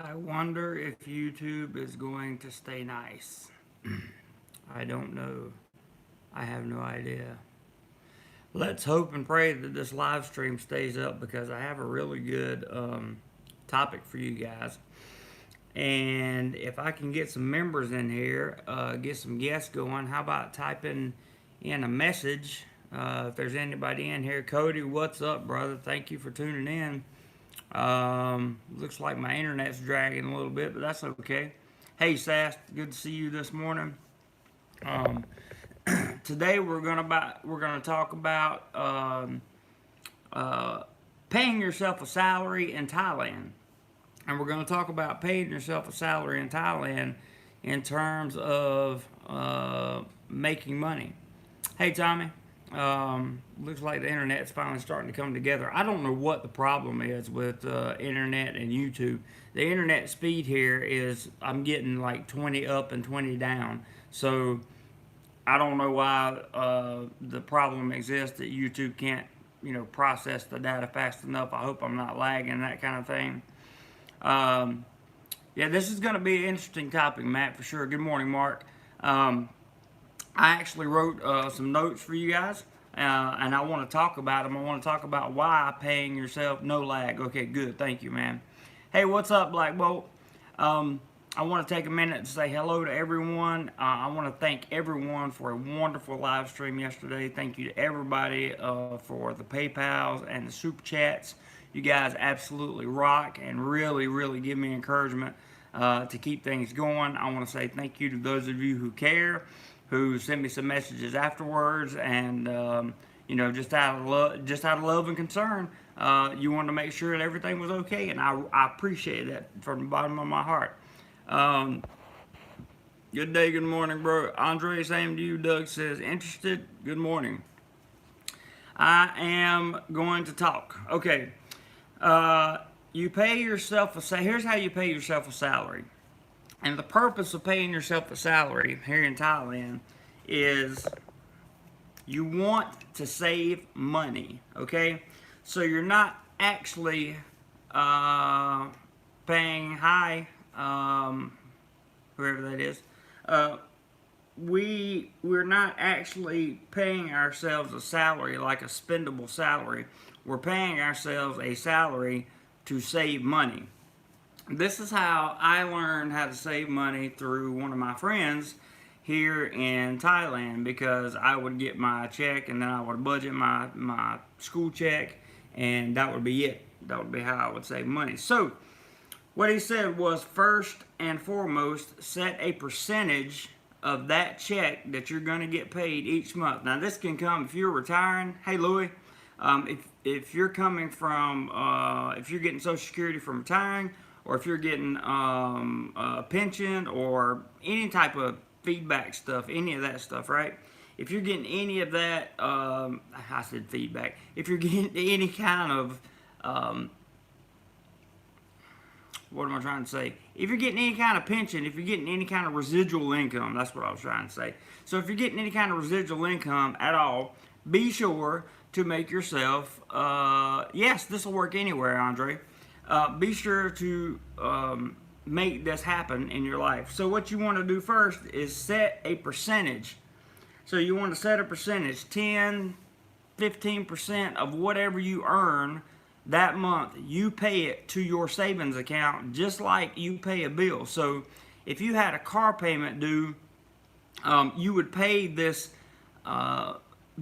I wonder if YouTube is going to stay nice. I don't know. I have no idea. Let's hope and pray that this live stream stays up because I have a really good topic for you guys. And if I can get some members in here, get some guests going, how about typing in a message? If there's anybody in here, Cody, what's up, brother? Thank you for tuning in. Looks like my internet's dragging a little bit, but that's okay. Hey, Sass, good to see you this morning. Um, Today we're gonna talk about paying yourself a salary in Thailand, and we're gonna talk about paying yourself a salary in Thailand in terms of making money. Hey, Tommy. Looks like the internet's finally starting to come together. I don't know what the problem is with internet and YouTube. The internet speed here is I'm getting like 20 up and 20 down. So I don't know why the problem exists that YouTube can't, process the data fast enough. I hope I'm not lagging, that kind of thing. Yeah, this is going to be an interesting topic, Matt, for sure. Good morning, Mark. I actually wrote some notes for you guys, and I want to talk about them. I want to talk about why paying yourself no lag. Okay, good. Thank you, man. Hey, what's up, Black Bolt? I want to take a minute to say hello to everyone. I want to thank everyone for a wonderful live stream yesterday. Thank you to everybody for the PayPals and the Super Chats. You guys absolutely rock and really, really give me encouragement to keep things going. I want to say thank you to those of you who care, who sent me some messages afterwards, and just out of love and concern, you wanted to make sure that everything was okay, and I appreciate that from the bottom of my heart. Good day, good morning, bro. Andre, same to you. Doug says interested. Good morning. I am going to talk. Okay, you pay yourself here's how you pay yourself a salary. And the purpose of paying yourself a salary here in Thailand is you want to save money, okay? So you're not actually paying whoever that is. We're not actually paying ourselves a salary like a spendable salary. We're paying ourselves a salary to save money. This is how I learned how to save money through one of my friends here in Thailand, because I would get my check and then I would budget my school check, and that would be it. That would be how I would save money. So what he said was, first and foremost, set a percentage of that check that you're going to get paid each month. Now this can come if you're retiring. Hey, Louie, if you're coming from, if you're getting Social Security from retiring, or if you're getting a pension or any type of feedback stuff, any of that stuff, right? If you're getting any of that, I said feedback. If you're getting any kind of, what am I trying to say? If you're getting any kind of pension, if you're getting any kind of residual income, that's what I was trying to say. So if you're getting any kind of residual income at all, be sure to make yourself, yes, this will work anywhere, Andre. Be sure to make this happen in your life. So what you want to do first is set a percentage. So you want to set a percentage, 10, 15% of whatever you earn that month. You pay it to your savings account just like you pay a bill. So if you had a car payment due, you would pay this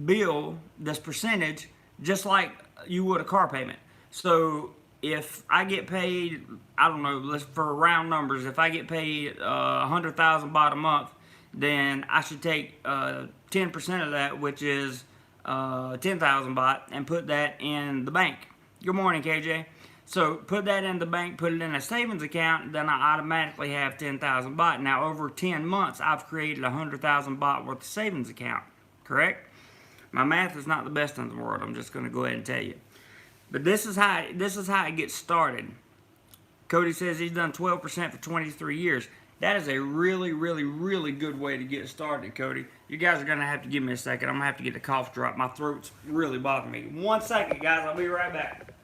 bill, this percentage, just like you would a car payment. So if I get paid, I don't know, let's for round numbers, if I get paid 100,000 baht a month, then I should take 10% of that, which is 10,000 baht, and put that in the bank. Good morning, KJ. So put that in the bank, put it in a savings account, then I automatically have 10,000 baht. Now over 10 months, I've created 100,000 baht worth of savings account, correct? My math is not the best in the world, I'm just going to go ahead and tell you. But this is how it gets started. Cody says he's done 12% for 23 years. That is a really, really, really good way to get started, Cody. You guys are going to have to give me a second. I'm going to have to get the cough drop. My throat's really bothering me. 1 second, guys. I'll be right back.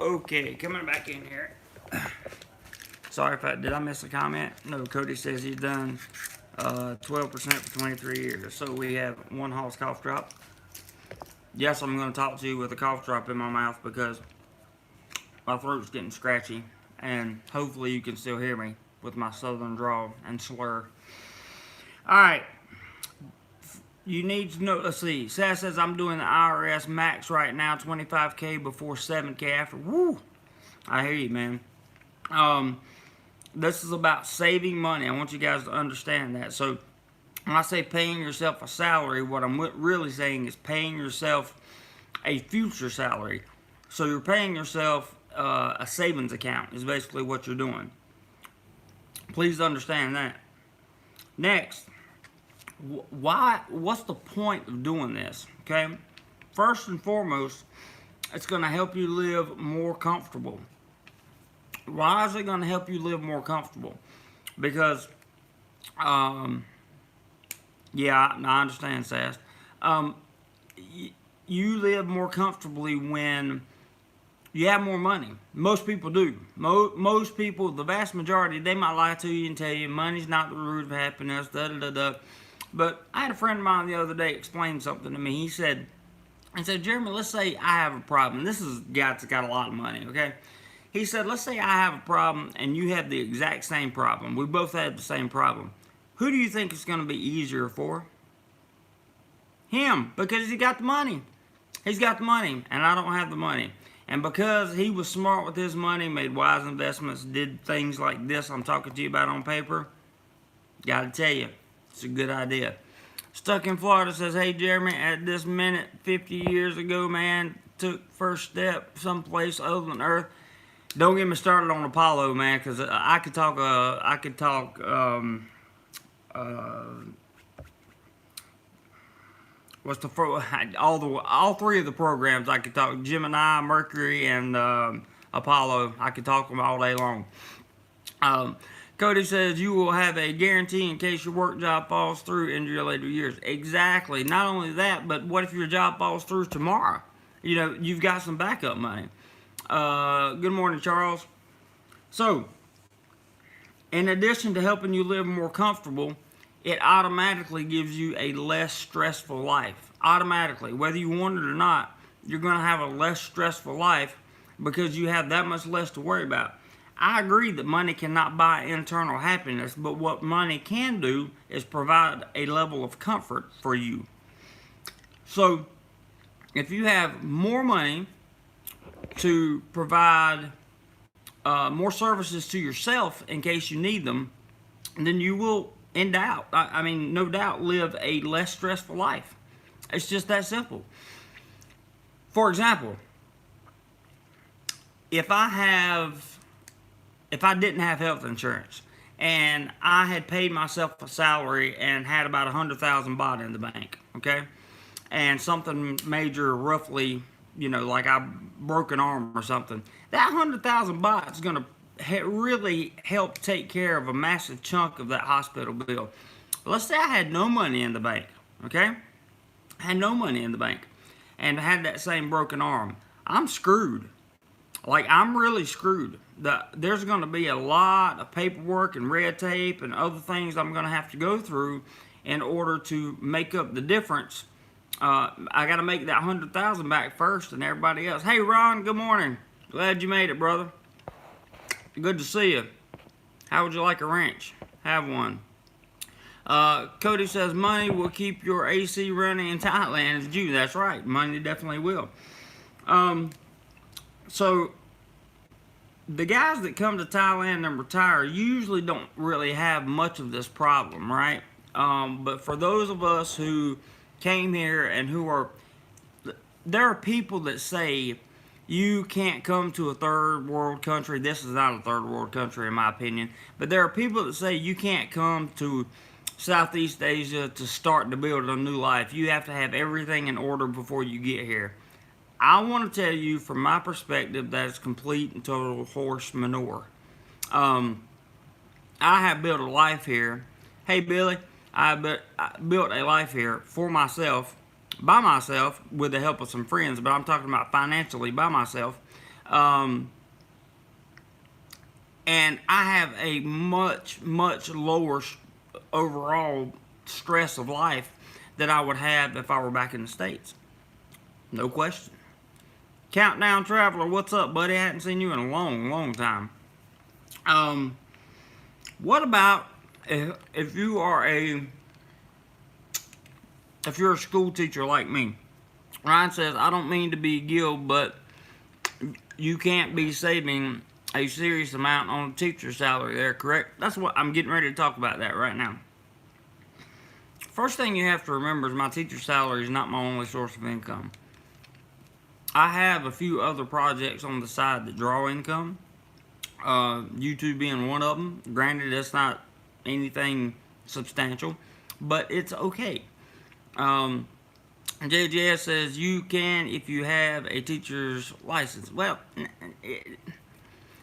Okay, coming back in here. Sorry if did I miss a comment? No, Cody says he's done 12% for 23 years. So we have one Hall's cough drop. Yes, I'm going to talk to you with a cough drop in my mouth because my throat's getting scratchy. And hopefully you can still hear me with my southern drawl and slur. Alright. You need to know, let's see. Seth says I'm doing the IRS max right now, 25K before 7K after. Woo! I hear you, man. This is about saving money. I want you guys to understand that. So, when I say paying yourself a salary, what I'm really saying is paying yourself a future salary. So, you're paying yourself a savings account is basically what you're doing. Please understand that. Next, what's the point of doing this? Okay, first and foremost, it's going to help you live more comfortable. Why is it going to help you live more comfortable? Because yeah, I understand, Sass. You live more comfortably when you have more money. Most people do. Most people, the vast majority, they might lie to you and tell you money's not the root of happiness, da-da-da-da. But I had a friend of mine the other day explain something to me. He said, Jeremy, let's say I have a problem. This is a guy that's got a lot of money, okay? He said, let's say I have a problem and you have the exact same problem. We both have the same problem. Who do you think it's going to be easier for? Him, because he got the money. He's got the money, and I don't have the money. And because he was smart with his money, made wise investments, did things like this I'm talking to you about on paper, gotta tell you, it's a good idea. Stuck in Florida says, hey Jeremy, at this minute 50 years ago, man, took first step someplace other than Earth. Don't get me started on Apollo, man, because I could talk what's the all three of the programs I could talk, Gemini, Mercury, and Apollo. I could talk them all day long. Cody says you will have a guarantee in case your work job falls through in your later years. Exactly. Not only that, but what if your job falls through tomorrow? You know, you've got some backup money. Good morning, Charles. So, in addition to helping you live more comfortable, it automatically gives you a less stressful life. Automatically. Whether you want it or not, you're going to have a less stressful life because you have that much less to worry about. I agree that money cannot buy internal happiness, but what money can do is provide a level of comfort for you. So, if you have more money to provide more services to yourself in case you need them, then you will, no doubt, live a less stressful life. It's just that simple. For example, if I didn't have health insurance and I had paid myself a salary and had about 100,000 baht in the bank, okay, and something major, roughly, like I broke an arm or something, that 100,000 baht is going to really help take care of a massive chunk of that hospital bill. Let's say I had no money in the bank, okay? I had no money in the bank and I had that same broken arm. I'm screwed. Like, I'm really screwed. There's going to be a lot of paperwork and red tape and other things I'm going to have to go through in order to make up the difference. I got to make that 100,000 back first and everybody else. Hey, Ron, good morning. Glad you made it, brother. Good to see you. How would you like a wrench? Have one. Cody says money will keep your AC running in Thailand. It's due. That's right. Money definitely will. So, the guys that come to Thailand and retire usually don't really have much of this problem, right? But for those of us who came here and there are people that say you can't come to a third world country. This is not a third world country in my opinion, but there are people that say you can't come to Southeast Asia to start to build a new life. You have to have everything in order before you get here. I want to tell you from my perspective that it's complete and total horse manure. I have built a life here. Hey Billy, I built a life here for myself, by myself, with the help of some friends, but I'm talking about financially by myself. And I have a much, much lower overall stress of life that I would have if I were back in the States. No question. Countdown Traveler, what's up, buddy? I hadn't seen you in a long, long time. What about if you're a school teacher like me? Ryan says, I don't mean to be Gil, but you can't be saving a serious amount on a teacher's salary there, correct? That's what I'm getting ready to talk about that right now. First thing you have to remember is my teacher's salary is not my only source of income. I have a few other projects on the side that draw income. YouTube being one of them. Granted, that's not anything substantial, but it's okay. JJS says you can if you have a teacher's license. Well,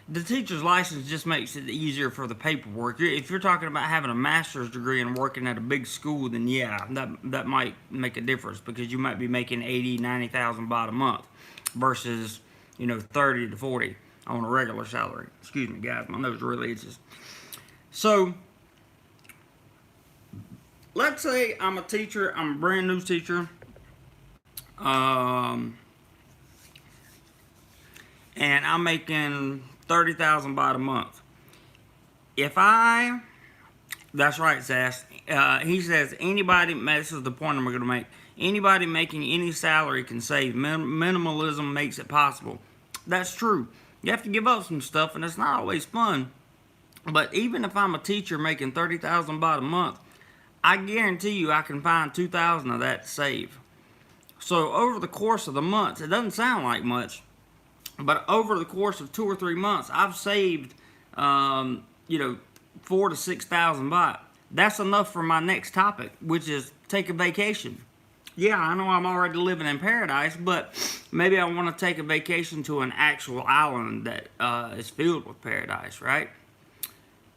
the teacher's license just makes it easier for the paperwork. If you're talking about having a master's degree and working at a big school, then yeah, that might make a difference, because you might be making 80, 90,000 baht a month versus 30 to 40 on a regular salary. Excuse me, guys, my nose really itches. So let's say I'm a teacher. I'm a brand new teacher. And I'm making 30,000 baht a month. That's right, Sass. He says anybody, this is the point I'm going to make, anybody making any salary can save. Minimalism makes it possible. That's true. You have to give up some stuff, and it's not always fun. But even if I'm a teacher making 30,000 baht a month, I guarantee you I can find 2,000 of that to save. So over the course of the months, it doesn't sound like much, but over the course of 2 or 3 months, I've saved, 4 to 6,000 baht. That's enough for my next topic, which is take a vacation. Yeah, I know I'm already living in paradise, but maybe I want to take a vacation to an actual island that is filled with paradise, right?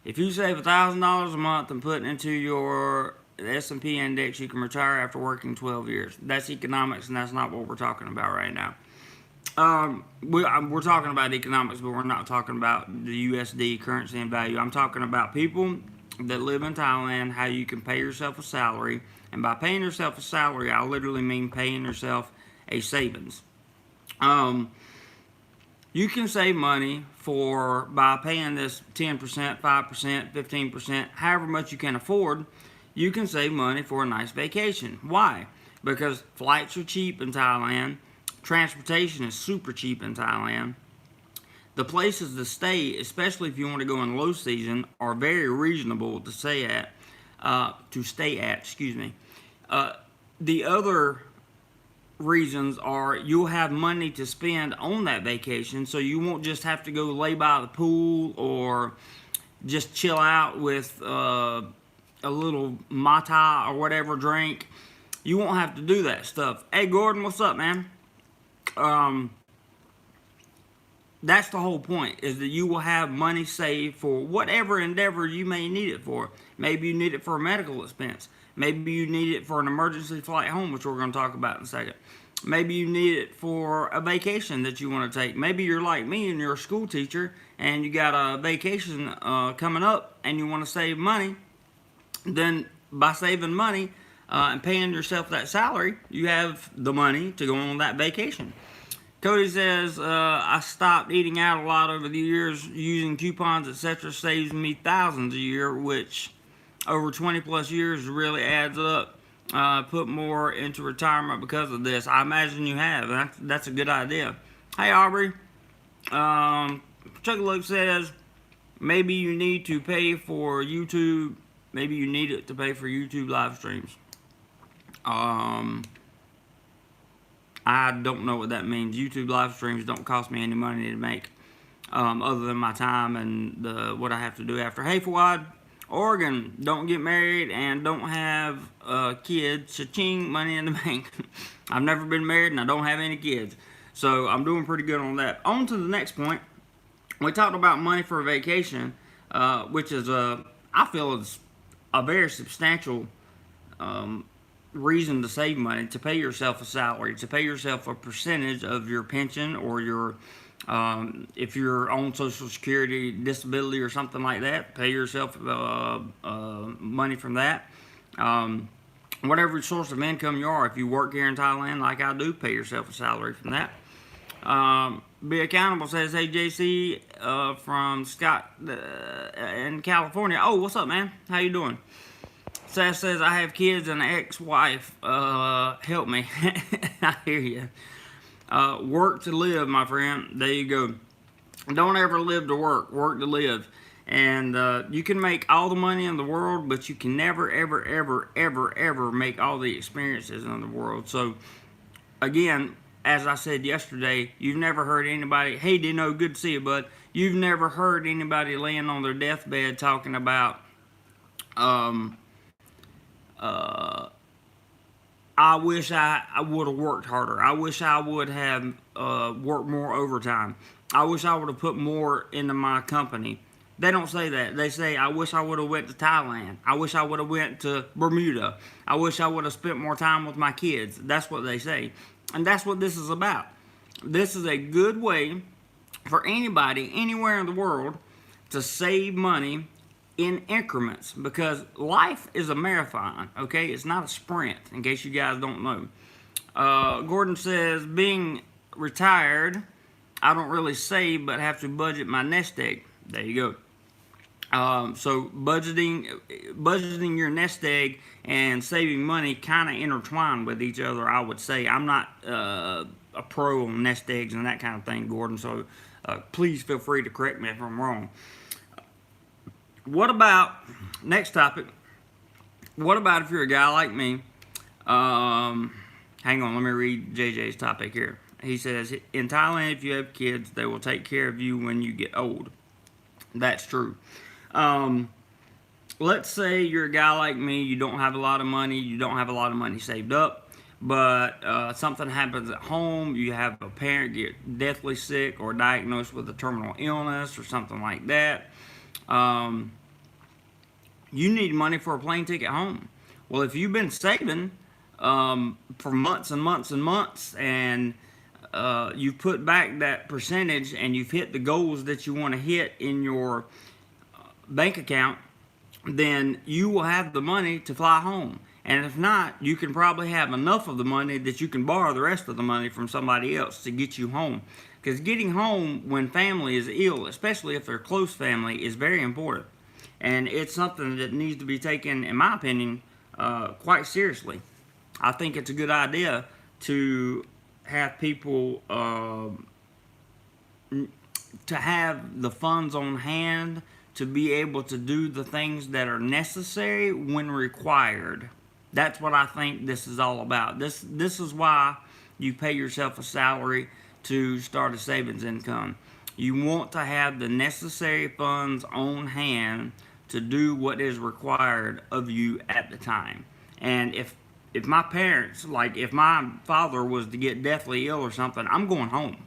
If you save $1,000 a month and put it into your S&P index, you can retire after working 12 years. That's economics, and that's not what we're talking about right now. We're talking about economics, but we're not talking about the USD currency and value. I'm talking about people that live in Thailand, how you can pay yourself a salary. And by paying yourself a salary, I literally mean paying yourself a savings. You can save money by paying this 10%, 5%, 15%, however much you can afford. You can save money for a nice vacation. Why? Because flights are cheap in Thailand. Transportation is super cheap in Thailand. The places to stay, especially if you want to go in low season, are very reasonable to stay at. The other reasons are you'll have money to spend on that vacation, so you won't just have to go lay by the pool or just chill out with a little mata or whatever drink. You won't have to do that stuff. Hey Gordon, what's up, man? That's the whole point, is that you will have money saved for whatever endeavor you may need it for. Maybe you need it for a medical expense. Maybe you need it for an emergency flight home, which we're going to talk about in a second. Maybe you need it for a vacation that you want to take. Maybe you're like me and you're a school teacher and you got a vacation coming up and you want to save money. Then by saving money and paying yourself that salary, you have the money to go on that vacation. Cody says, I stopped eating out a lot over the years. Using coupons, etc. saves me thousands a year, which over 20 plus years really adds up. Put more into retirement because of this. I imagine you have. That's a good idea. Hey, Aubrey. Chuck says, maybe you need to pay for YouTube. Maybe you need it to pay for YouTube live streams. I don't know what that means. YouTube live streams don't cost me any money to make, other than my time and what I have to do after. Hey, Fawad, Oregon, don't get married and don't have kids. Cha-ching, money in the bank. I've never been married and I don't have any kids. So I'm doing pretty good on that. On to the next point. We talked about money for a vacation, which is, I feel is a very substantial reason to save money, to pay yourself a salary, to pay yourself a percentage of your pension or your If you're on Social Security, disability, or something like that, pay yourself money from that. Whatever source of income you are, if you work here in Thailand like I do, pay yourself a salary from that. Be accountable says, hey JC, from Scott in California. Oh, what's up, man? How you doing? Sass says, I have kids and an ex-wife. Help me. I hear you. Work to live, my friend. There you go. Don't ever live to work. Work to live. And you can make all the money in the world, but you can never, ever, ever, ever, ever make all the experiences in the world. So, again, as I said yesterday, you've never heard anybody, hey Dino, good to see you, bud. You've never heard anybody laying on their deathbed talking about, I wish I would have worked harder. I wish I would have worked more overtime. I wish I would have put more into my company. They don't say that. They say, I wish I would have went to Thailand. I wish I would have went to Bermuda. I wish I would have spent more time with my kids. That's what they say. And that's what this is about. This is a good way for anybody, anywhere in the world, to save money in increments, because life is a marathon, okay? It's not a sprint, in case you guys don't know. Gordon says, being retired, I don't really save, but have to budget my nest egg. There you go. So budgeting your nest egg and saving money kind of intertwine with each other, I would say. I'm not a pro on nest eggs and that kind of thing, Gordon, so please feel free to correct me if I'm wrong. What about, next topic, what about if you're a guy like me? Hang on, let me read JJ's topic here. He says, in Thailand, if you have kids, they will take care of you when you get old. That's true. Let's say you're a guy like me, you don't have a lot of money, you don't have a lot of money saved up, but something happens at home, you have a parent get deathly sick or diagnosed with a terminal illness or something like that. You need money for a plane ticket home. Well, if you've been saving for months and months and months, and you've put back that percentage and you've hit the goals that you want to hit in your bank account, then you will have the money to fly home. And if not, you can probably have enough of the money that you can borrow the rest of the money from somebody else to get you home. Because getting home when family is ill, especially if they're close family, is very important. And it's something that needs to be taken, in my opinion, quite seriously. I think it's a good idea to have people to have the funds on hand to be able to do the things that are necessary when required. That's what I think this is all about. This is why you pay yourself a salary to start a savings income. You want to have the necessary funds on hand to do what is required of you at the time. And if my parents, like if my father was to get deathly ill or something, I'm going home.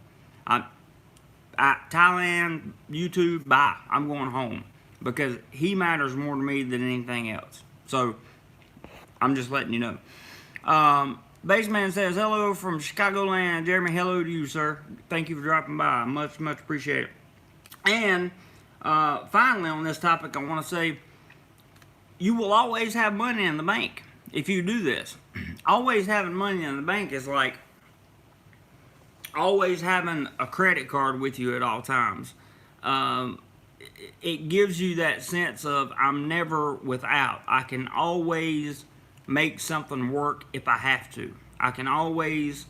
Thailand, YouTube, bye. I'm going home. Because he matters more to me than anything else. So, I'm just letting you know. Baseman says, hello from Chicagoland. Jeremy, hello to you, sir. Thank you for dropping by. Much, much appreciated. And finally on this topic, I want to say, you will always have money in the bank if you do this. Always having money in the bank is like always having a credit card with you at all times. It gives you that sense of I'm never without. I can always make something work if I have to. I can always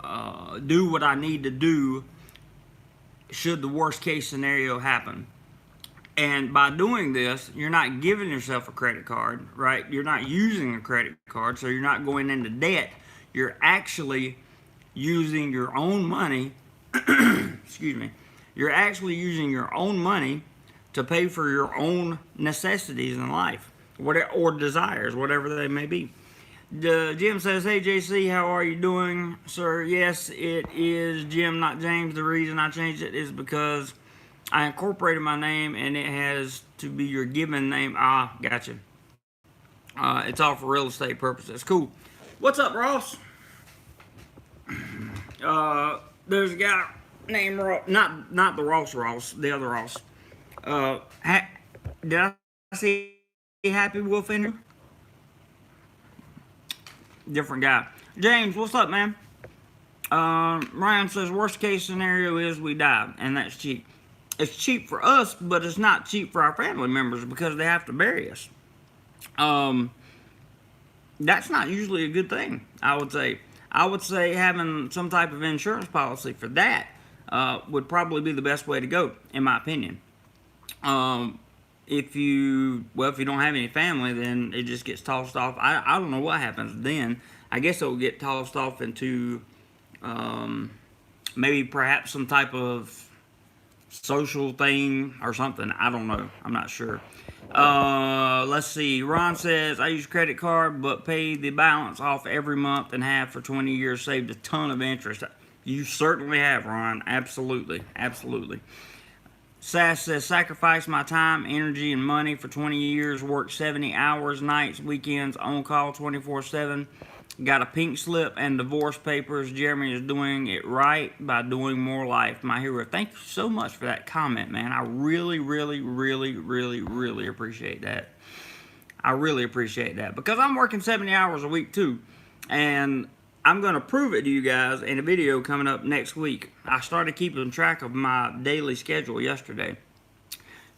do what I need to do should the worst case scenario happen. And by doing this, you're not giving yourself a credit card, right? You're not using a credit card, so you're not going into debt. You're actually using your own money, excuse me, you're actually using your own money to pay for your own necessities in life, or desires, whatever they may be. Jim says, hey JC, how are you doing, sir? Yes, it is Jim, not James. The reason I changed it is because I incorporated my name and it has to be your given name. Ah, gotcha. It's all for real estate purposes. Cool. What's up, Ross? There's a guy name Ross, not the Ross, the other Ross. Did I see Happy Wolf in here? Different guy. James, what's up, man? Ryan says worst case scenario is we die, and that's cheap. It's cheap for us, but it's not cheap for our family members because they have to bury us. That's not usually a good thing, I would say. I would say having some type of insurance policy for that would probably be the best way to go, in my opinion. If you don't have any family, then it just gets tossed off. I don't know what happens then. I guess it will get tossed off into maybe perhaps some type of social thing or something. I don't know. I'm not sure. Let's see. Ron says, I use credit card, but pay the balance off every month and have for 20 years, saved a ton of interest. You certainly have, Ron. Absolutely. Absolutely. Sass says, sacrifice my time, energy, and money for 20 years, work 70 hours, nights, weekends, on call 24/7. Got a pink slip and divorce papers. Jeremy is doing it right by DoMoreLife, my hero. Thank you so much for that comment, man. I really, really, really, really, really appreciate that. I really appreciate that because I'm working 70 hours a week too. And I'm going to prove it to you guys in a video coming up next week. I started keeping track of my daily schedule yesterday.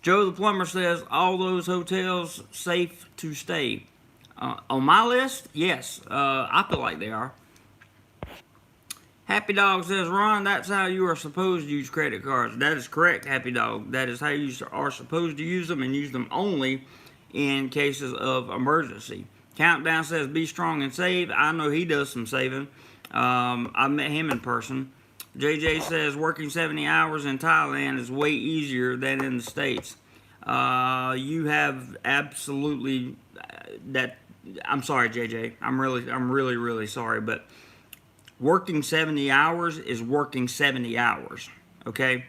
Joe the Plumber says, all those hotels safe to stay. On my list, yes, I feel like they are. Happy Dog says, Ron, that's how you are supposed to use credit cards. That is correct, Happy Dog. That is how you are supposed to use them, and use them only in cases of emergency. Countdown says, be strong and save. I know he does some saving. I met him in person. JJ says, working 70 hours in Thailand is way easier than in the States. You have absolutely that. I'm sorry, JJ. I'm really sorry, but working 70 hours is working 70 hours. Okay,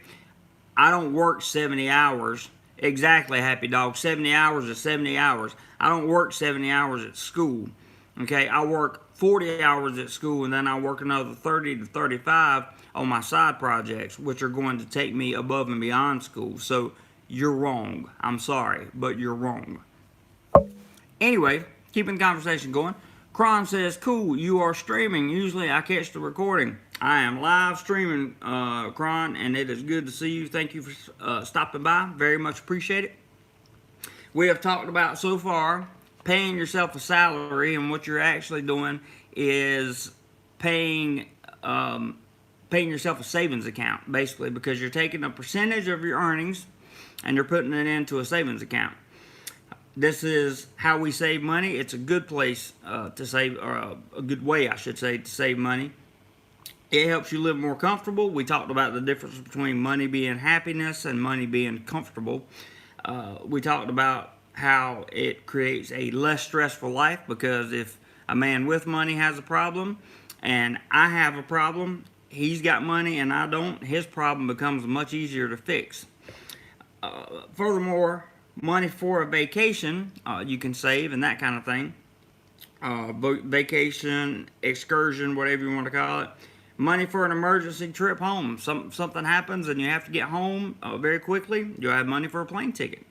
I don't work 70 hours exactly. Happy Dog. 70 hours is 70 hours. I don't work 70 hours at school. Okay, I work 40 hours at school, and then I work another 30 to 35 on my side projects, which are going to take me above and beyond school. So you're wrong. I'm sorry, but you're wrong. Anyway, keeping the conversation going. Kron says, cool, you are streaming. Usually I catch the recording. I am live streaming, Kron, and it is good to see you. Thank you for stopping by. Very much appreciate it. We have talked about so far paying yourself a salary, and what you're actually doing is paying yourself a savings account, basically, because you're taking a percentage of your earnings and you're putting it into a savings account. This is how we save money. It's a good place to save, or a good way, I should say, to save money. It helps you live more comfortable. We talked about the difference between money being happiness and money being comfortable. We talked about how it creates a less stressful life, because if a man with money has a problem and I have a problem, he's got money and I don't, his problem becomes much easier to fix. Furthermore, money for a vacation you can save, and that kind of thing. Vacation, excursion, whatever you want to call it. Money for an emergency trip home. Something happens and you have to get home very quickly. You'll have money for a plane ticket.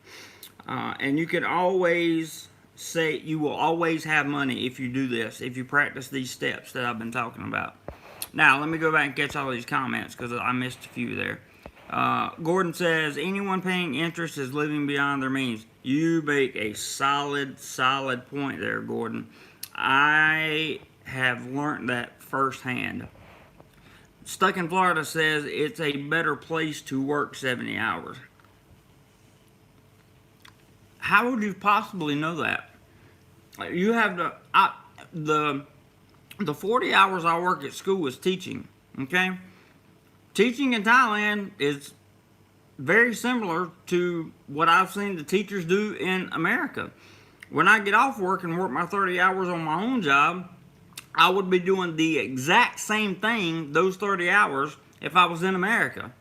And you can always say, you will always have money if you do this, if you practice these steps that I've been talking about. Now, let me go back and catch all these comments because I missed a few there. Gordon says, anyone paying interest is living beyond their means. You make a solid point there, Gordon. I have learned that firsthand. Stuck in Florida says it's a better place to work 70 hours. How would you possibly know that? You have the 40 hours I work at school is teaching, okay? Teaching in Thailand is very similar to what I've seen the teachers do in America. When I get off work and work my 30 hours on my own job, I would be doing the exact same thing, those 30 hours, if I was in America.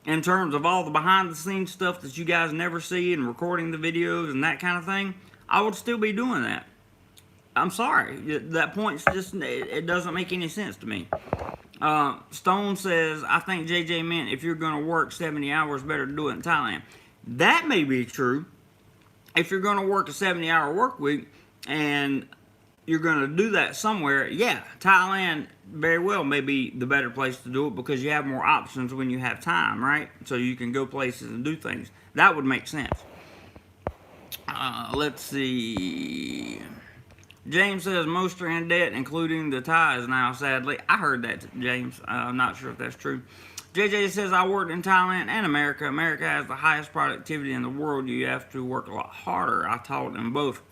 In terms of all the behind the scenes stuff that you guys never see, and recording the videos and that kind of thing, I would still be doing that. I'm sorry, that point's just, it doesn't make any sense to me. Stone says, I think JJ meant if you're going to work 70 hours, better do it in Thailand. That may be true. If you're going to work a 70-hour work week and you're going to do that somewhere, yeah, Thailand very well may be the better place to do it because you have more options when you have time, right? So you can go places and do things. That would make sense. Let's see. James says most are in debt, including the Thais now, sadly. I heard that, James. I'm not sure if that's true. JJ says, I worked in Thailand and America. America has the highest productivity in the world. You have to work a lot harder. I taught them both.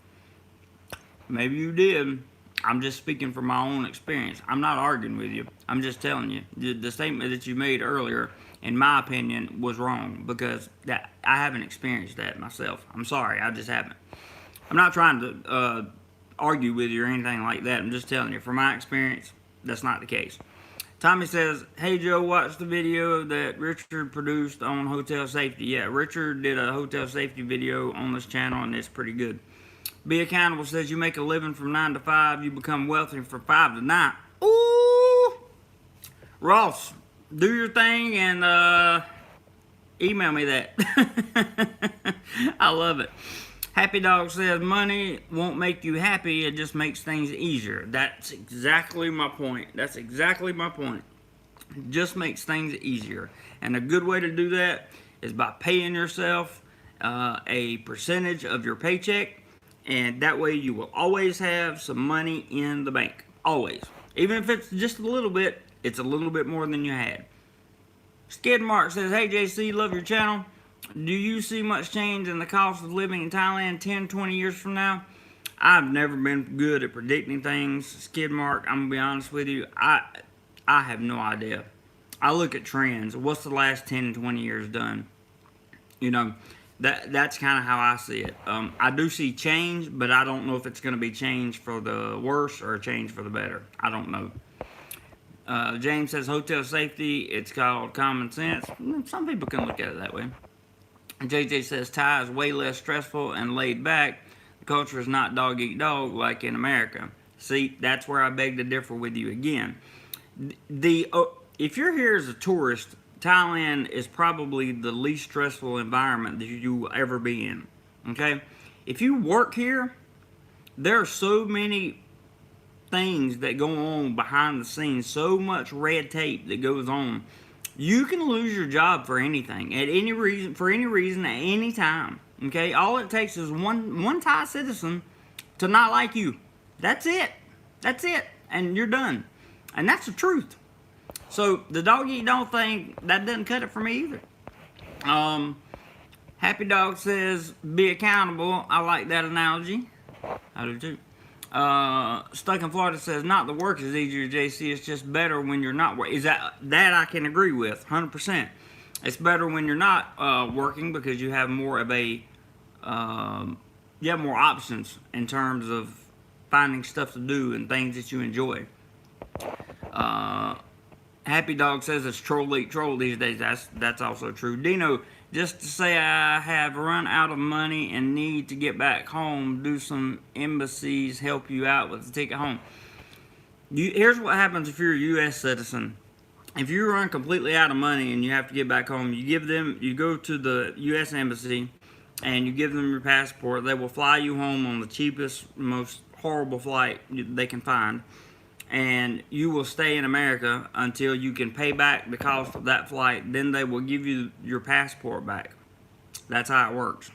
Maybe you did. I'm just speaking from my own experience. I'm not arguing with you. I'm just telling you. The statement that you made earlier, in my opinion, was wrong because I haven't experienced that myself. I'm sorry. I just haven't. I'm not trying to argue with you or anything like that. I'm just telling you, from my experience, that's not the case. Tommy says, hey Joe, watch the video that Richard produced on hotel safety. Yeah, Richard did a hotel safety video on this channel and it's pretty good. Be Accountable says, you make a living from 9 to 5, you become wealthy from 5 to 9. Ooh! Ross, do your thing and email me that. I love it. Happy Dog says, money won't make you happy, it just makes things easier. That's exactly my point. That's exactly my point. It just makes things easier. And a good way to do that is by paying yourself a percentage of your paycheck. And that way you will always have some money in the bank. Always. Even if it's just a little bit, it's a little bit more than you had. Skid Mark says, hey JC, love your channel. Do you see much change in the cost of living in Thailand 10, 20 years from now? I've never been good at predicting things. Skid Mark, I'm going to be honest with you. I have no idea. I look at trends. What's the last 10 and 20 years done? You know, that's kind of how I see it. I do see change, but I don't know if it's going to be change for the worse or a change for the better. I don't know. James says, hotel safety, it's called common sense. Some people can look at it that way. JJ says, Thai is way less stressful and laid back. The culture is not dog eat dog like in America. See, that's where I beg to differ with you again. If you're here as a tourist, Thailand is probably the least stressful environment that you will ever be in. Okay? If you work here, there are so many things that go on behind the scenes, so much red tape that goes on. You can lose your job for anything, at any reason, for any reason, at any time. Okay? All it takes is one Thai citizen to not like you. That's it. That's it. And you're done. And that's the truth. So the dog eat dog thing, that doesn't cut it for me either. Happy Dog says, be accountable. I like that analogy. I do too. Stuck in Florida says, not the work is easier, JC. It's just better when you're not working. Is that I can agree with, 100%. It's better when you're not working because you have more of a, you have more options in terms of finding stuff to do and things that you enjoy. Happy Dog says it's troll eat troll these days. That's also true. Dino, just to say I have run out of money and need to get back home, do some embassies help you out with the ticket home? Here's what happens if you're a U.S. citizen. If you run completely out of money and you have to get back home, you go to the U.S. embassy and you give them your passport. They will fly you home on the cheapest, most horrible flight they can find. And you will stay in America until you can pay back the cost of that flight. Then they will give you your passport back. That's how it works.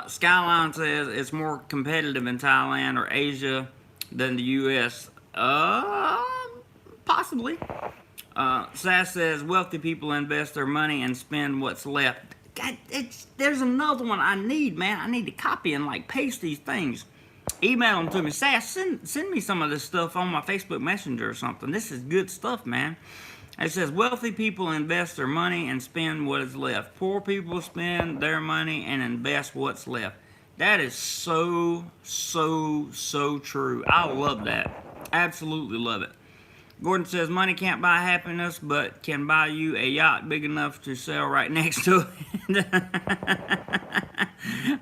Skyline says it's more competitive in Thailand or Asia than the U.S. Possibly. Sass says wealthy people invest their money and spend what's left. God, there's another one I need, man. I need to copy and paste these things. Email them to me. Sass, send me some of this stuff on my Facebook Messenger or something. This is good stuff, man. It says, wealthy people invest their money and spend what is left. Poor people spend their money and invest what's left. That is so, so, so true. I love that. Absolutely love it. Gordon says, money can't buy happiness, but can buy you a yacht big enough to sail right next to it.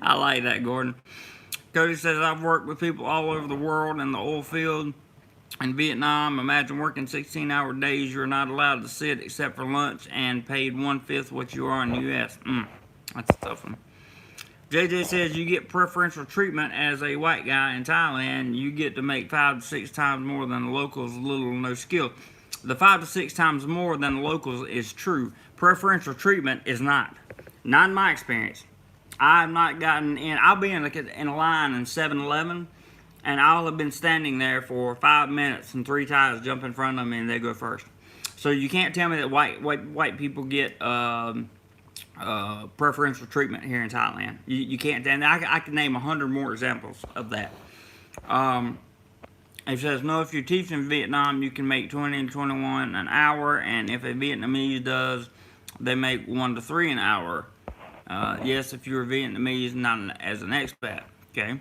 I like that, Gordon. Cody says, I've worked with people all over the world in the oil field. In Vietnam, imagine working 16-hour days. You're not allowed to sit except for lunch and paid 1/5 what you are in the U.S. That's a tough one. JJ says you get preferential treatment as a white guy in Thailand. You get to make 5 to 6 times more than the locals, little or no skill. The 5 to 6 times more than the locals is true. Preferential treatment is not. Not in my experience. I've not gotten in. I'll be in a line in 7-Eleven, and I'll have been standing there for 5 minutes, and 3 Thais jump in front of me, and they go first. So you can't tell me that white people get preferential treatment here in Thailand. You can't. And I can name 100 more examples of that. It says, no, if you're teaching in Vietnam, you can make 20 to 21 an hour, and if a Vietnamese does, they make 1 to 3 an hour. Yes, if you're Vietnamese, not as an expat. Okay.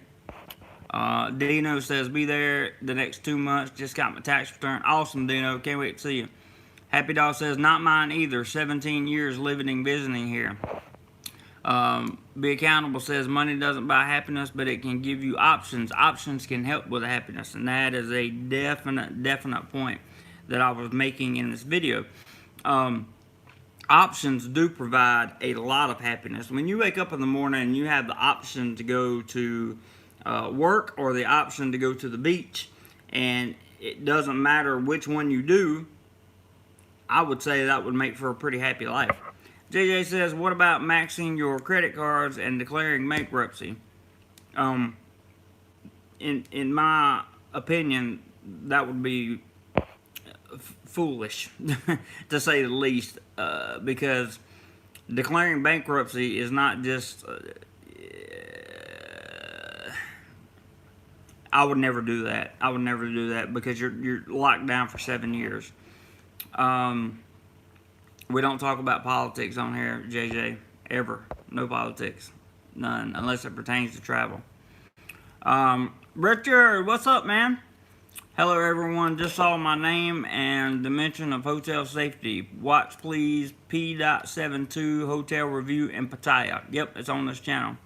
Dino says, be there the next 2 months. Just got my tax return. Awesome, Dino. Can't wait to see you. Happy Dog says, not mine either. 17 years living and visiting here. Be Accountable says, money doesn't buy happiness, but it can give you options. Options can help with happiness, and that is a definite point that I was making in this video. Options do provide a lot of happiness. When you wake up in the morning and you have the option to go to work or the option to go to the beach, and it doesn't matter which one you do, I would say that would make for a pretty happy life. JJ says, what about maxing your credit cards and declaring bankruptcy? In my opinion, that would be foolish, to say the least, because declaring bankruptcy is not just... I would never do that. I would never do that because you're locked down for 7 years. We don't talk about politics on here, JJ, ever. No politics. None, unless it pertains to travel. Richard, what's up, man? Hello, everyone. Just saw my name and the mention of hotel safety. Watch, please, P.72 Hotel Review in Pattaya. Yep, it's on this channel.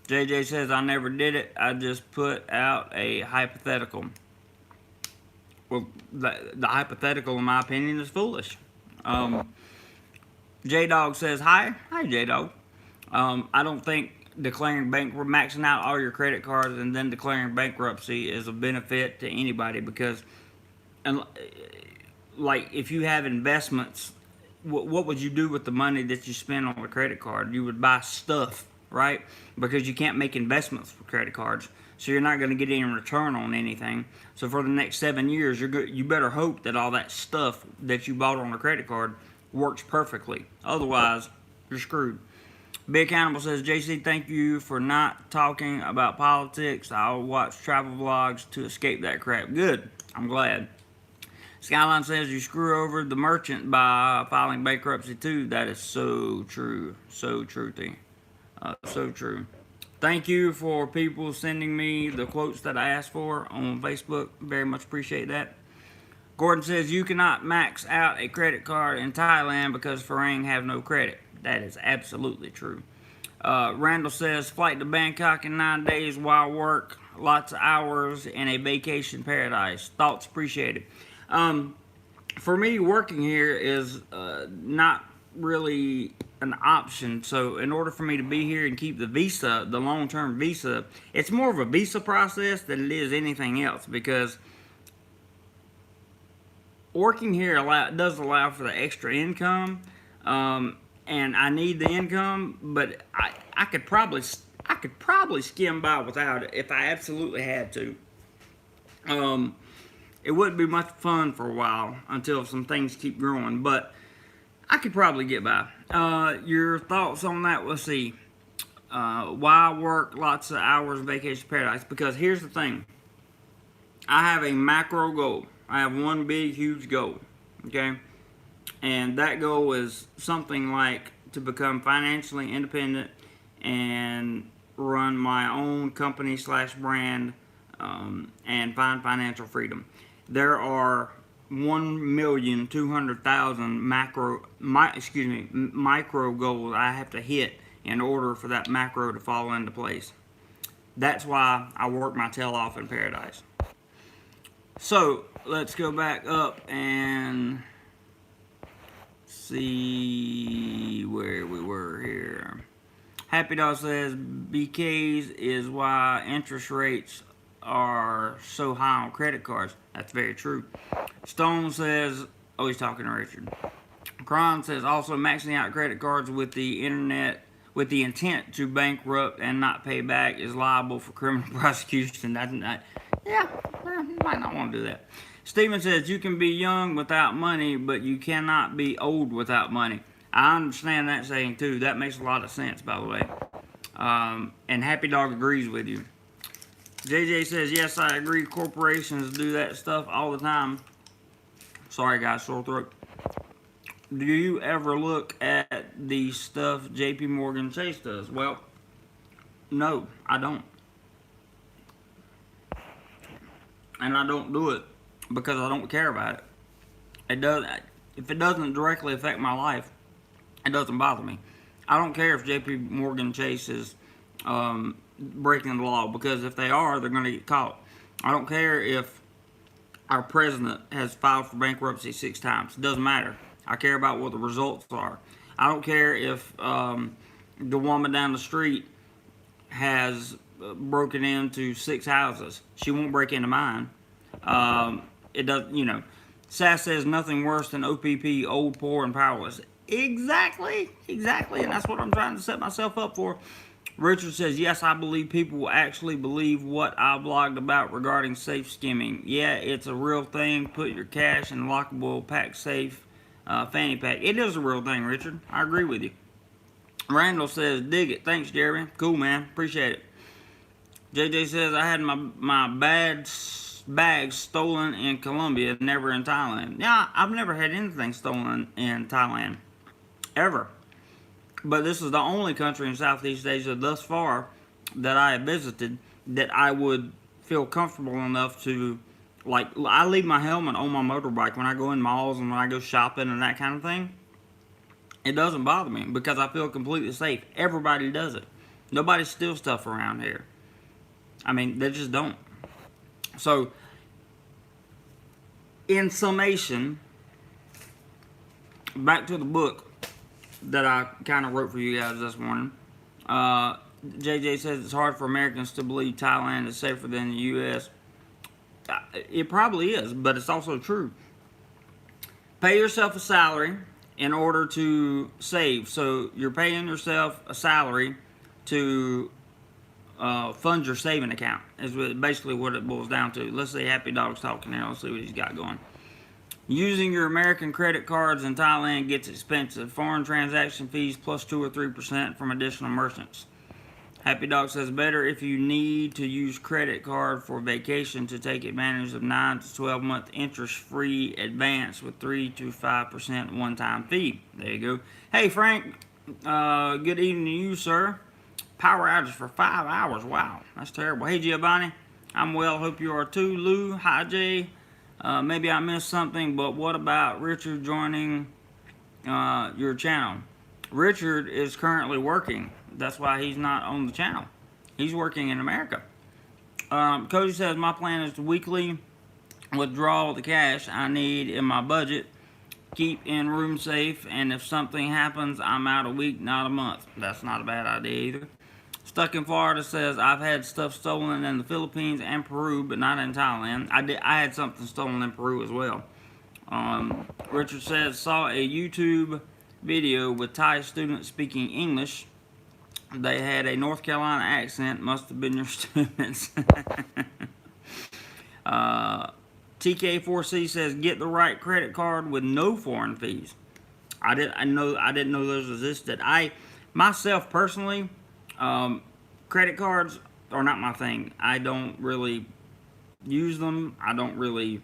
JJ says, I never did it. I just put out a hypothetical. Well, the hypothetical, in my opinion, is foolish. J-Dog says, hi. Hi, J-Dog. I don't think maxing out all your credit cards and then declaring bankruptcy is a benefit to anybody because, like, if you have investments, what would you do with the money that you spend on a credit card? You would buy stuff, right? Because you can't make investments for credit cards. So you're not going to get any return on anything. So for the next 7 years, you better hope that all that stuff that you bought on a credit card works perfectly. Otherwise, you're screwed. Big Accountable says, JC, thank you for not talking about politics. I'll watch travel vlogs to escape that crap. Good. I'm glad. Skyline says, you screw over the merchant by filing bankruptcy too. That is so true. So truthy. So true. Thank you for people sending me the quotes that I asked for on Facebook. Very much appreciate that. Gordon says, you cannot max out a credit card in Thailand because Farang have no credit. That is absolutely true. Randall says, flight to Bangkok in 9 days while work. Lots of hours in a vacation paradise. Thoughts appreciated. For me, working here is not really an option. So in order for me to be here and keep the visa, the long-term visa, it's more of a visa process than it is anything else because working here does allow for the extra income, and I need the income, but I could probably skim by without it if I absolutely had to. It wouldn't be much fun for a while until some things keep growing, but I could probably get by. Your thoughts on that? Let's see. Why work lots of hours in vacation paradise? Because here's the thing. I have a macro goal. I have one big, huge goal. Okay? And that goal is something like to become financially independent and run my own company / brand and find financial freedom. There are 1,200,000 micro goals I have to hit in order for that macro to fall into place. That's why I work my tail off in paradise. So let's go back up and see where we were here. Happy Dog says BKs is why interest rates are so high on credit cards. That's very true. Stone says, oh, he's talking to Richard. Cron says also maxing out credit cards with the intent to bankrupt and not pay back is liable for criminal prosecution. Yeah, you might not want to do that. Steven says you can be young without money, but you cannot be old without money. I understand that saying too. That makes a lot of sense, by the way. And Happy Dog agrees with you. JJ says, yes, I agree. Corporations do that stuff all the time. Sorry, guys, sore throat. Do you ever look at the stuff JP Morgan Chase does? Well, no, I don't. And I don't do it because I don't care about it. If it doesn't directly affect my life, it doesn't bother me. I don't care if JP Morgan Chase is breaking the law, because if they are, they're going to get caught. I don't care if our president has filed for bankruptcy 6 times. It doesn't matter. I care about what the results are. I don't care if the woman down the street has broken into 6 houses. She won't break into mine. It does, Sass says nothing worse than OPP, old, poor, and powerless. Exactly, and that's what I'm trying to set myself up for. Richard says, yes, I believe people will actually believe what I blogged about regarding safe skimming. Yeah, it's a real thing. Put your cash in a lockable pack safe fanny pack. It is a real thing, Richard. I agree with you. Randall says, dig it. Thanks, Jeremy. Cool, man. Appreciate it. JJ says, I had my bags stolen in Colombia, never in Thailand. Yeah, I've never had anything stolen in Thailand. Ever. But this is the only country in Southeast Asia thus far that I have visited that I would feel comfortable enough to, like, I leave my helmet on my motorbike when I go in malls and when I go shopping and that kind of thing. It doesn't bother me because I feel completely safe. Everybody does it. Nobody steals stuff around here. I mean, they just don't. So, in summation, back to the book that I kind of wrote for you guys this morning. JJ says it's hard for Americans to believe Thailand is safer than the U.S. It probably is, but it's also true. Pay yourself a salary in order to save. So you're paying yourself a salary to fund your saving account, is basically what it boils down to. Let's see, Happy Dog's talking here. Let's see what he's got going. Using your American credit cards in Thailand gets expensive. Foreign transaction fees plus 2 or 3% from additional merchants. Happy Dog says better if you need to use credit card for vacation to take advantage of 9 to 12 month interest-free advance with 3 to 5% one-time fee. There you go. Hey Frank, good evening to you, sir. Power outage for 5 hours. Wow, that's terrible. Hey Giovanni, I'm well. Hope you are too. Lou, hi Jay. Maybe I missed something, but what about Richard joining your channel? Richard is currently working. That's why he's not on the channel. He's working in America. Cody says, my plan is to weekly withdraw the cash I need in my budget, keep in room safe, and if something happens, I'm out a week, not a month. That's not a bad idea either. Stuck in Florida says, I've had stuff stolen in the Philippines and Peru, but not in Thailand. I had something stolen in Peru as well. Richard says, saw a YouTube video with Thai students speaking English. They had a North Carolina accent. Must have been your students. TK4C says, get the right credit card with no foreign fees. I didn't know those existed. Myself personally, credit cards are not my thing. I don't really use them. I don't really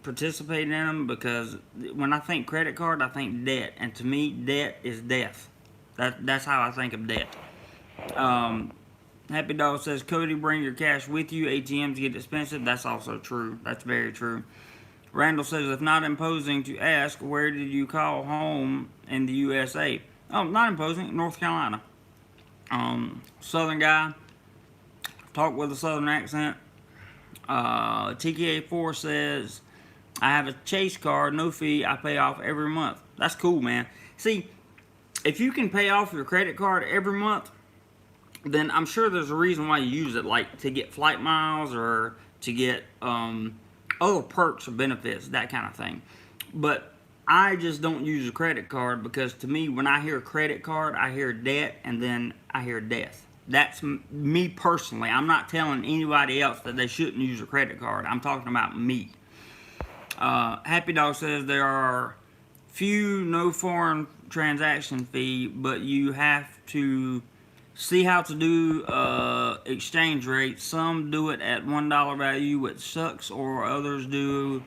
participate in them because when I think credit card, I think debt, and to me, debt is death. That's how I think of debt. Happy Dog says, Cody, bring your cash with you. ATMs get expensive. That's also true. That's very true. Randall says, if not imposing to ask, where did you call home in the USA? Oh, not imposing, North Carolina. Southern guy, talk with a southern accent. TKA4 says, I have a Chase card, no fee, I pay off every month. That's cool, man. See, if you can pay off your credit card every month, then I'm sure there's a reason why you use it, like to get flight miles or to get other perks or benefits, that kind of thing. But I just don't use a credit card because to me, when I hear credit card, I hear debt and then I hear death. That's me personally. I'm not telling anybody else that they shouldn't use a credit card. I'm talking about me. Happy Dog says there are few no foreign transaction fee, but you have to see how to do exchange rates. Some do it at $1 value, which sucks, or others do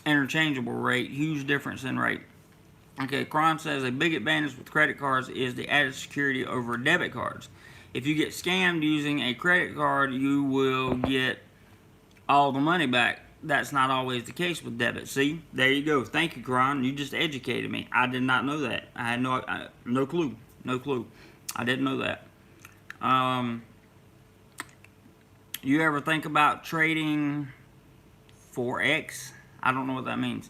interchangeable rate. Huge difference in rate. Okay, Kron says a big advantage with credit cards is the added security over debit cards. If you get scammed using a credit card, you will get all the money back. That's not always the case with debit. See, there you go. Thank you, Kron. You just educated me. I did not know that. I had no clue. No clue. I didn't know that. You ever think about trading Forex? I don't know what that means.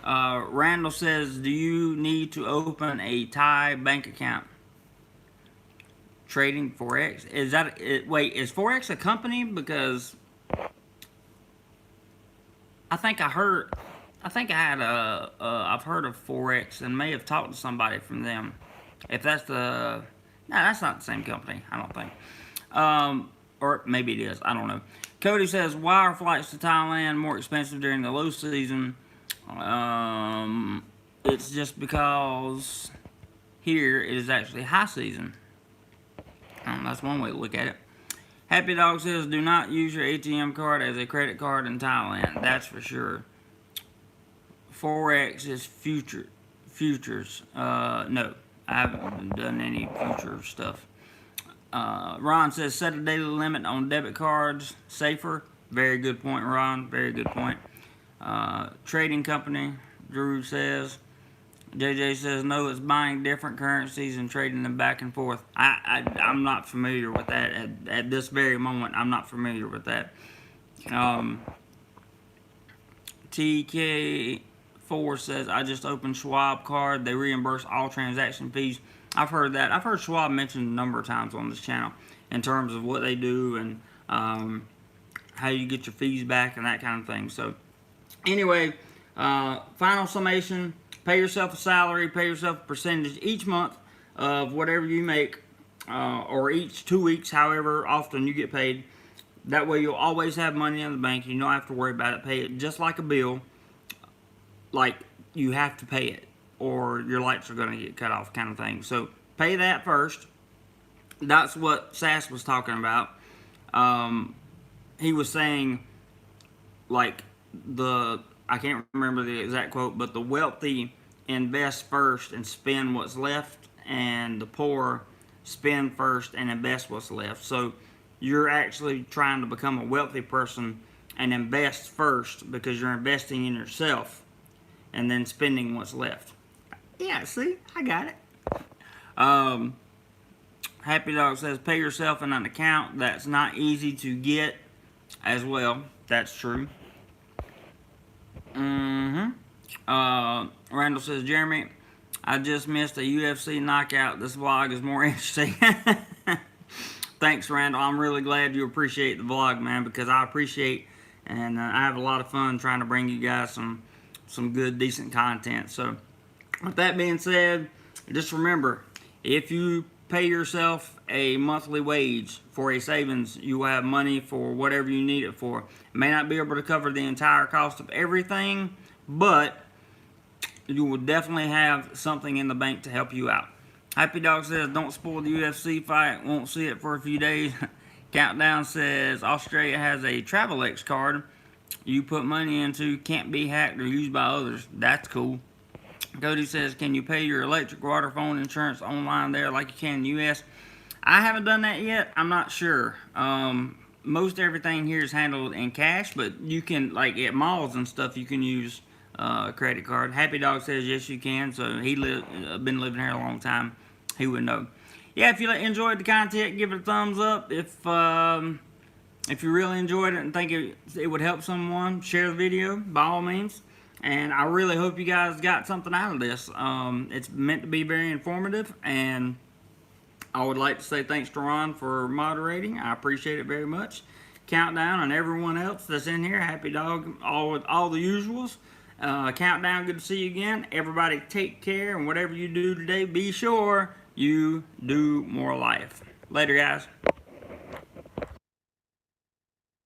Randall says, do you need to open a Thai bank account? Trading Forex? Is that it? Wait, is Forex a company? Because I think I heard, I've heard of Forex and may have talked to somebody from them. If that's the, no, that's not the same company, I don't think. Or maybe it is, I don't know. Cody says, why are flights to Thailand more expensive during the low season? It's just because here it is actually high season. That's one way to look at it. Happy Dog says, do not use your ATM card as a credit card in Thailand. That's for sure. Forex is futures. No, I haven't done any future stuff. Ron says, set a daily limit on debit cards. Safer. Very good point, Ron. Very good point. Trading company, Drew says. JJ says, no, it's buying different currencies and trading them back and forth. I'm not familiar with that. At this very moment, I'm not familiar with that. TK4 says, I just opened Schwab card. They reimburse all transaction fees. I've heard that. I've heard Schwab mentioned a number of times on this channel in terms of what they do and how you get your fees back and that kind of thing. So, anyway, final summation. Pay yourself a salary, pay yourself a percentage each month of whatever you make, or each 2 weeks, however often you get paid. That way you'll always have money in the bank. You don't have to worry about it. Pay it just like a bill, like you have to pay it, or your lights are going to get cut off kind of thing. So pay that first. That's what Sass was talking about. He was saying, like, I can't remember the exact quote, but the wealthy invest first and spend what's left, and the poor spend first and invest what's left. So you're actually trying to become a wealthy person and invest first because you're investing in yourself and then spending what's left. Yeah, see? I got it. Happy Dog says, pay yourself in an account. That's not easy to get as well. That's true. Randall says, Jeremy, I just missed a UFC knockout. This vlog is more interesting. Thanks, Randall. I'm really glad you appreciate the vlog, man, because I appreciate and I have a lot of fun trying to bring you guys some good, decent content. So, with that being said, just remember, if you pay yourself a monthly wage for a savings, you will have money for whatever you need it for. It may not be able to cover the entire cost of everything, but you will definitely have something in the bank to help you out. Happy Dog says, don't spoil the UFC fight. Won't see it for a few days. Countdown says, Australia has a TravelX card you put money into, can't be hacked or used by others. That's cool. Cody says, can you pay your electric, water, phone insurance online there like you can in the U.S.? I haven't done that yet. I'm not sure. Most everything here is handled in cash, but you can, like at malls and stuff, you can use a credit card. Happy Dog says, yes, you can. So he been living here a long time. He would know. Yeah, if you enjoyed the content, give it a thumbs up. If If you really enjoyed it and think it would help someone, share the video by all means. And I really hope you guys got something out of this. It's meant to be very informative, and I would like to say thanks to Ron for moderating. I appreciate it very much. Countdown and everyone else that's in here. Happy dog, all the usuals. Countdown, good to see you again. Everybody take care, and whatever you do today, be sure you do more life. Later, guys.